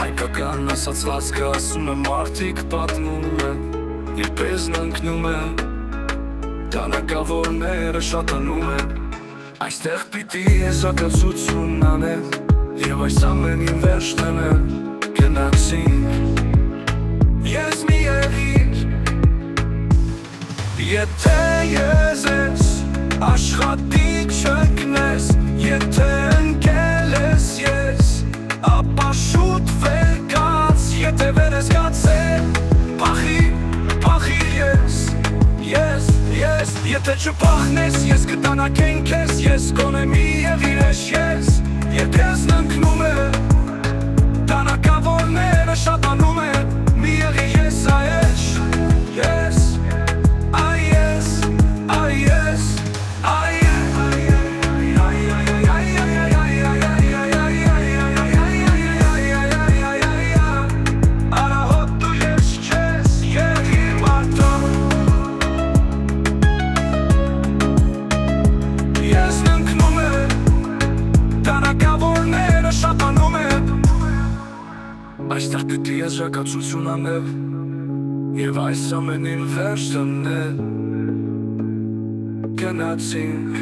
Հայկական ասացվածքը ասում է մարդիկ պատմում են Երբեզն ընկնում են Դանակավորները շատանում են Այստեղ պիտի եզակացություն անեն Եվ այս ամենին վերջ տնեն Գնացինք Ես մի եղիր Եթե ես ես Աշխատի չգնես Եթե ընկել ես ես Ապա շուտ վերկաց Եթե վեր ես կացել Պախի ես Եթե չպախնես ես կտանակենք ես Ես կոնե մի եղիր ես ես Երբ ես ննկնում է Տանակավորները շատանում է Մի եղիր ես այեշ Ես Այստեղ պիտի եզրակացություն անել Եվ այս ամենին վերջ տնել Գնացինք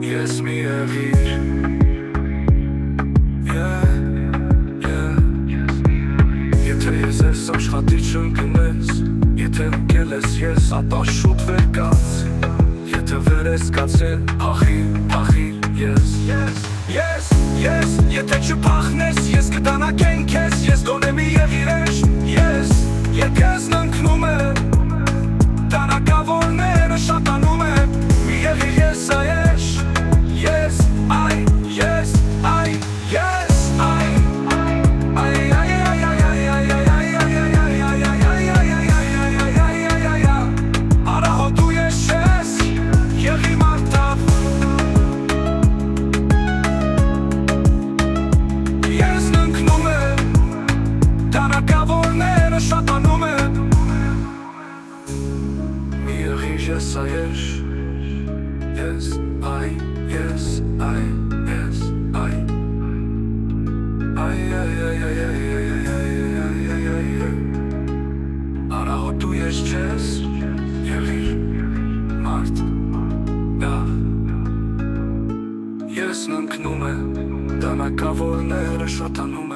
Ես մի եղիր Եթե ես ես աշխատի չընկնես Եթե ընկել ես ես ապա շուտ վերկաց Եթե վեր ես կացել Փախի ես Եթե չփախնես ես կտանակենք ես Ես գոնե մի եղիր ես Երբ ես ննկնում է Տանակավորները շատանում է Մի եղիր ես այեշ Ես Արահոտու ես ես Եղիր մարդավ Ես ննկնում է Տանակավորները շատանում է Մի եղիր ես այեշ Ես Արահոտու ես չես Եղիր մարդ Ես ննկնում է Տանակավորները շատանում է